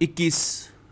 21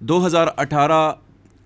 2018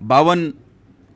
52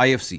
IFC,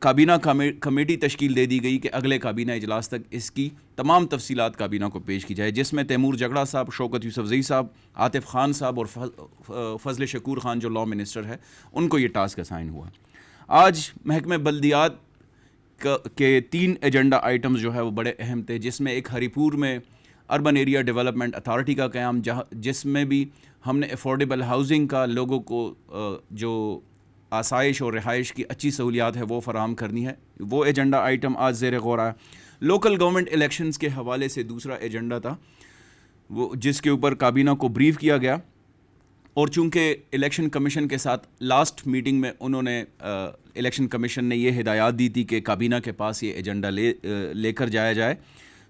کابینہ committee تشکیل دے دی گئی کہ اگلے کابینہ اجلاس تک اس کی تمام تفصیلات کابینہ کو پیش کی جائے، جس میں تیمور جگڑا صاحب، شوکت یوسفزئی صاحب، عاطف خان صاحب اور فضل شکور خان جو لاء منسٹر ہے ان کو یہ ٹاسک اسائن ہوا۔ آج محکمہ بلدیات کے 3 ایجنڈا آئٹمز جو ہے وہ بڑے اہم تھے، جس میں ایک ہری پور میں اربن ایریا ڈیولپمنٹ اتھارٹی کا قیام، جس میں بھی ہم نے افورڈیبل ہاؤسنگ کا لوگوں کو جو آسائش اور رہائش کی اچھی سہولیات ہے وہ فراہم کرنی ہے، وہ ایجنڈا آئٹم آج زیر غور آیا۔ لوکل گورنمنٹ الیکشنز کے حوالے سے دوسرا ایجنڈا تھا وہ، جس کے اوپر کابینہ کو بریف کیا گیا، اور چونکہ الیکشن کمیشن کے ساتھ لاسٹ میٹنگ میں انہوں نے الیکشن کمیشن نے یہ ہدایات دی تھی کہ کابینہ کے پاس یہ ایجنڈا لے کر جایا جائے،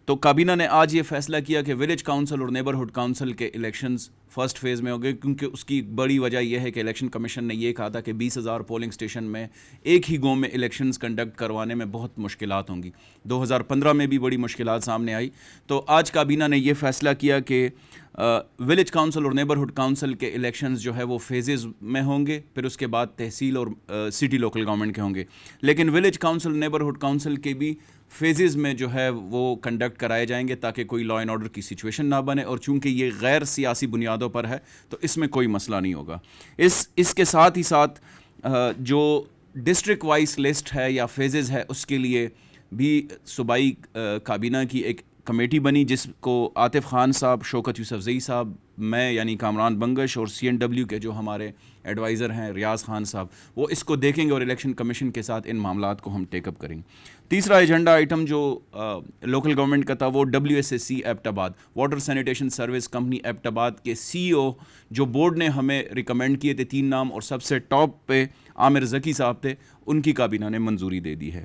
تو کابینہ نے آج یہ فیصلہ کیا کہ ولیج کاؤنسل اور نیبرہڈ کاؤنسل کے الیکشنز فرسٹ فیز میں ہو گئے، کیونکہ اس کی بڑی وجہ یہ ہے کہ الیکشن کمیشن نے یہ کہا تھا کہ 20,000 پولنگ اسٹیشن میں ایک ہی گاؤں میں الیکشنز کنڈکٹ کروانے میں بہت مشکلات ہوں گی۔ 2015 میں بھی بڑی مشکلات سامنے آئی، تو آج کابینہ نے یہ فیصلہ کیا کہ ولیج کاؤنسل اور نیبرہڈ کاؤنسل کے الیکشنز جو ہے وہ فیزز میں ہوں گے، پھر اس کے بعد تحصیل اور سٹی لوکل گورنمنٹ کے ہوں گے، لیکن ولیج کاؤنسل نیبرہڈ کاؤنسل کے بھی فیزز میں جو ہے وہ کنڈکٹ کرائے جائیں گے تاکہ کوئی لا اینڈ آرڈر کی سچویشن نہ بنے، اور چونکہ یہ غیر سیاسی بنیادوں پر ہے تو اس میں کوئی مسئلہ نہیں ہوگا۔ اس کے ساتھ ہی ساتھ جو ڈسٹرکٹ وائز لسٹ ہے یا فیزز ہے اس کے لیے بھی صوبائی کابینہ کی ایک کمیٹی بنی، جس کو عاطف خان صاحب، شوکت یوسفزئی صاحب، میں یعنی کامران بنگش اور CNW کے جو ہمارے ایڈوائزر ہیں ریاض خان صاحب، وہ اس کو دیکھیں گے اور الیکشن کمیشن کے ساتھ ان معاملات کو ہم ٹیک اپ کریں گے۔ تیسرا ایجنڈا آئٹم جو لوکل گورنمنٹ کا تھا وہ WSSC Abbottabad, water sanitation service company Abbottabad کے CEO جو بورڈ نے ہمیں ریکمینڈ کیے تھے 3 نام، اور سب سے ٹاپ پہ عامر ذکی صاحب تھے، ان کی کابینہ نے منظوری دے دی ہے۔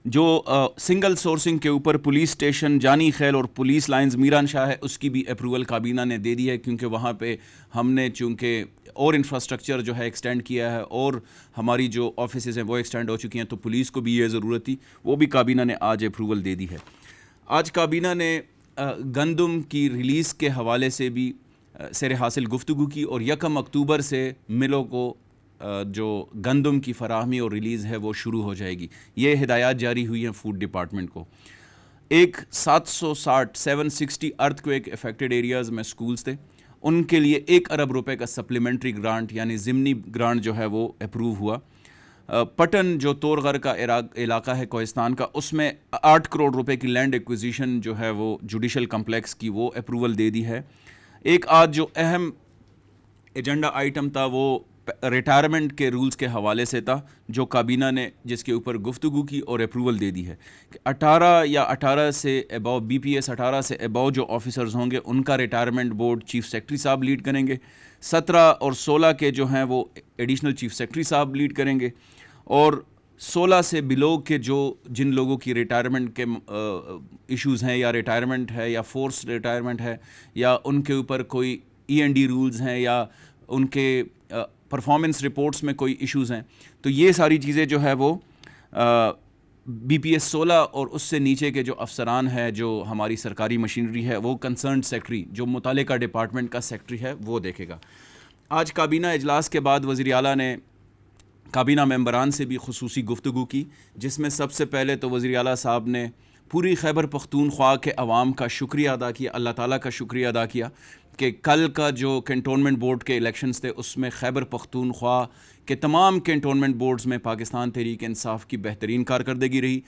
جو سنگل سورسنگ کے اوپر پولیس اسٹیشن جانی خیل اور پولیس لائنز میران شاہ ہے، اس کی بھی اپروول کابینہ نے دے دی ہے، کیونکہ وہاں پہ ہم نے چونکہ اور انفراسٹرکچر جو ہے ایکسٹینڈ کیا ہے اور ہماری جو آفیسز ہیں وہ ایکسٹینڈ ہو چکی ہیں، تو پولیس کو بھی یہ ضرورت تھی، وہ بھی کابینہ نے آج اپروول دے دی ہے۔ آج کابینہ نے گندم کی ریلیز کے حوالے سے بھی سیر حاصل گفتگو کی، اور 1 اکتوبر سے ملوں کو جو گندم کی فراہمی اور ریلیز ہے وہ شروع ہو جائے گی، یہ ہدایات جاری ہوئی ہیں فوڈ ڈپارٹمنٹ کو۔ ایک 760 ارتھ کویک افیکٹڈ ایریاز میں سکولز تھے، ان کے لیے 1 ارب روپے کا سپلیمنٹری گرانٹ یعنی ضمنی گرانٹ جو ہے وہ اپروو ہوا۔ پٹن جو تورغر کا علاقہ ہے کوہستان کا، اس میں 8 کروڑ روپے کی لینڈ ایکوزیشن جو ہے وہ جوڈیشل کمپلیکس کی، وہ اپروول دے دی ہے۔ ایک آج جو اہم ایجنڈا آئٹم تھا وہ ریٹائرمنٹ کے رولز کے حوالے سے تھا، جو کابینہ نے جس کے اوپر گفتگو کی اور اپروول دے دی ہے کہ 18 سے ابو BPS 18 سے ابو جو آفیسرز ہوں گے ان کا ریٹائرمنٹ بورڈ چیف سیکرٹری صاحب لیڈ کریں گے، 17 اور 16 کے جو ہیں وہ ایڈیشنل چیف سیکرٹری صاحب لیڈ کریں گے، اور 16 سے بلو کے جن لوگوں کی ریٹائرمنٹ کے ایشوز ہیں، یا ریٹائرمنٹ ہے یا فورس ریٹائرمنٹ ہے، یا ان کے اوپر کوئی END رولز ہیں، یا ان کے پرفارمنس رپورٹس میں کوئی ایشوز ہیں، تو یہ ساری چیزیں جو ہے وہ BPS 16 اور اس سے نیچے کے جو افسران ہیں، جو ہماری سرکاری مشینری ہے، وہ کنسرنڈ سیکرٹری جو متعلقہ ڈپارٹمنٹ کا سیکرٹری ہے وہ دیکھے گا۔ آج کابینہ اجلاس کے بعد وزیر اعلیٰ نے کابینہ ممبران سے بھی خصوصی گفتگو کی، جس میں سب سے پہلے تو وزیر اعلیٰ صاحب نے پوری خیبر پختونخوا کے عوام کا شکریہ ادا کیا، اللہ تعالیٰ کا شکریہ ادا کیا کہ کل کا جو کینٹونمنٹ بورڈ کے الیکشنز تھے اس میں خیبر پختونخوا کے تمام کینٹونمنٹ بورڈز میں پاکستان تحریک انصاف کی بہترین کارکردگی رہی۔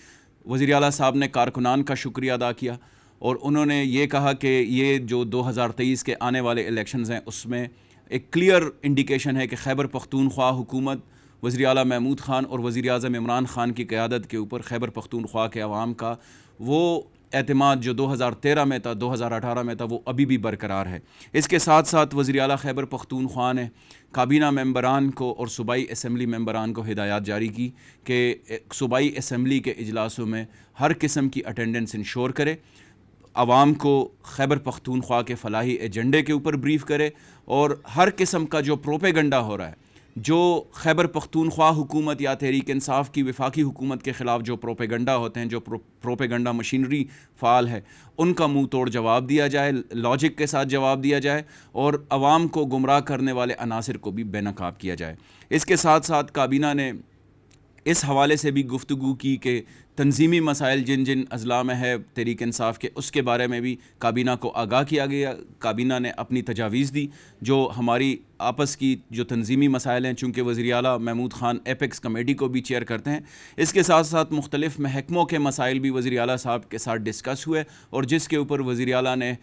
وزیر اعلیٰ صاحب نے کارکنان کا شکریہ ادا کیا، اور انہوں نے یہ کہا کہ یہ جو 2023 کے آنے والے الیکشنز ہیں اس میں ایک کلیئر انڈیکیشن ہے کہ خیبر پختونخوا حکومت وزیر اعلیٰ محمود خان اور وزیر اعظم عمران خان کی قیادت کے اوپر خیبر پختونخوا کے عوام کا وہ اعتماد جو 2013 میں تھا، 2018 میں تھا، وہ ابھی بھی برقرار ہے۔ اس کے ساتھ ساتھ وزیر اعلیٰ خیبر پختونخوا نے کابینہ ممبران کو اور صوبائی اسمبلی ممبران کو ہدایات جاری کی کہ صوبائی اسمبلی کے اجلاسوں میں ہر قسم کی اٹینڈنس انشور کرے، عوام کو خیبر پختونخوا کے فلاحی ایجنڈے کے اوپر بریف کرے، اور ہر قسم کا جو پروپیگنڈا ہو رہا ہے، جو خیبر پختونخوا حکومت یا تحریک انصاف کی وفاقی حکومت کے خلاف جو پروپیگنڈا ہوتے ہیں، جو پروپیگنڈا مشینری فعال ہے، ان کا منہ توڑ جواب دیا جائے، لاجک کے ساتھ جواب دیا جائے، اور عوام کو گمراہ کرنے والے عناصر کو بھی بے نقاب کیا جائے۔ اس کے ساتھ ساتھ کابینہ نے اس حوالے سے بھی گفتگو کی کہ تنظیمی مسائل جن جن اضلاع میں ہے تحریک انصاف کے، اس کے بارے میں بھی کابینہ کو آگاہ کیا گیا. کابینہ نے اپنی تجاویز دی جو ہماری آپس کی جو تنظیمی مسائل ہیں، چونکہ وزیر اعلیٰ محمود خان ایپیکس کمیٹی کو بھی چیئر کرتے ہیں، اس کے ساتھ ساتھ مختلف محکموں کے مسائل بھی وزیر اعلیٰ صاحب کے ساتھ ڈسکس ہوئے، اور جس کے اوپر وزیر اعلیٰ نے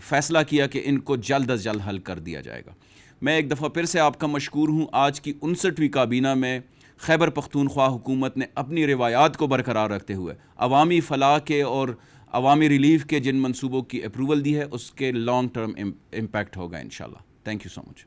فیصلہ کیا کہ ان کو جلد از جلد حل کر دیا جائے گا. میں ایک دفعہ پھر سے آپ کا مشکور ہوں. آج کی 59ویں کابینہ میں خیبر پختونخوا حکومت نے اپنی روایات کو برقرار رکھتے ہوئے عوامی فلاح کے اور عوامی ریلیف کے جن منصوبوں کی اپروول دی ہے، اس کے لانگ ٹرم امپیکٹ ہوگا انشاءاللہ. Thank you so much.